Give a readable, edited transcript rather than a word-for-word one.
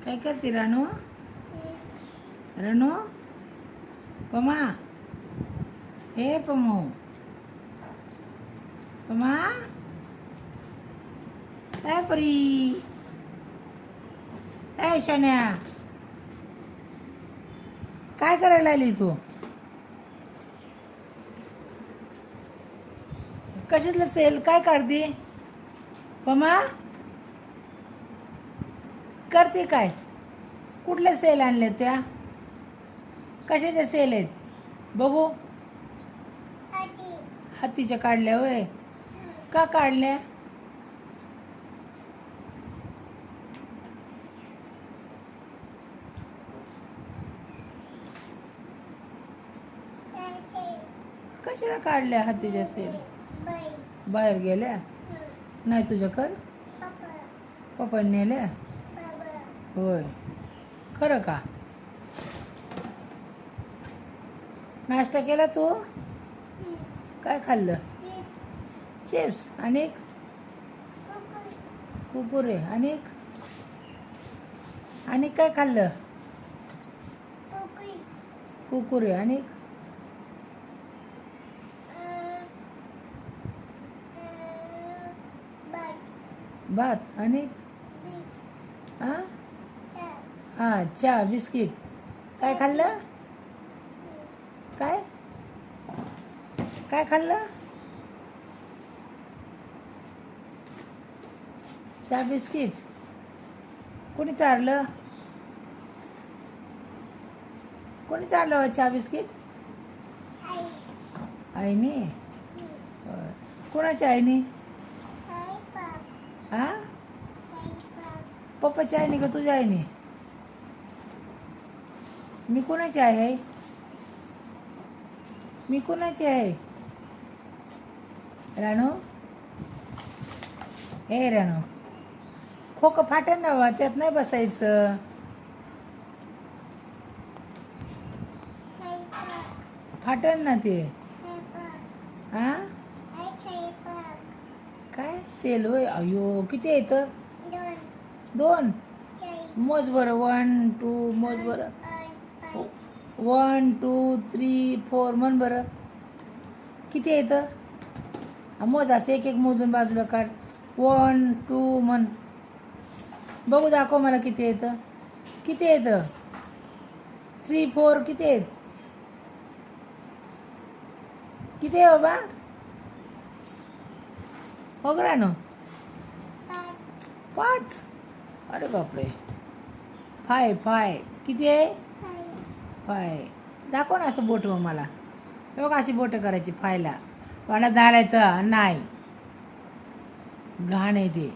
काय करते रानू? रानू पमा हे पमो पमा ए परी ए शन्या काय करायला आली तू? कशातलं सेल काय करते पमा? करते काय? कुठले सेल आणले त्या? कशाच्या सेल आहेत बघू? हत्तीच्या काढल्या होय? का काढल्या? कशाला काढल्या हत्तीच्या सेल? बाहेर गेल्या नाही तुझ्याकडं? पप्पाने नेल्या होय? खरं का? नाश्ता केला तू? काय खाल्लं? चिप्स आणि कुरकुरे आणि काय खाल्लं? कुरकुरे आणि भात आणि हां चहा बिस्किट काय खाल्लं? काय काय खाल्लं? चहा बिस्किट कोणी चारलं? कोणी चारलं चहा बिस्किट? आईने? कोणाच्या आईने? हा पप्पाच्या आईने का तुझ्या आईने? मी कोणाची आहे? मी कोणाची आहे? राणू हे राणू खोकं फाटेल ना बा, त्यात नाही बसायचं. फाटेल ना ते. हा काय सेल होय? अयो किती येतं? दोन मोज बरं. 1 2 मोज बरं. 1 2 3 4 म्हण बरं. किती येतं? मोज असं एक एक मोजून बाजूला काढ. 1 2 म्हण. बघू दाखव मला किती येतं. किती येतं? 3 4 किती आहेत? किती आहे बाबा? हो ना 5. अरे बापरे. 5 किती आहे? 5 दाखव ना असं बोट. मग मला बघ अशी बोटं करायची 5ला. तोंडात घालायचं नाही. घाण आहे ते.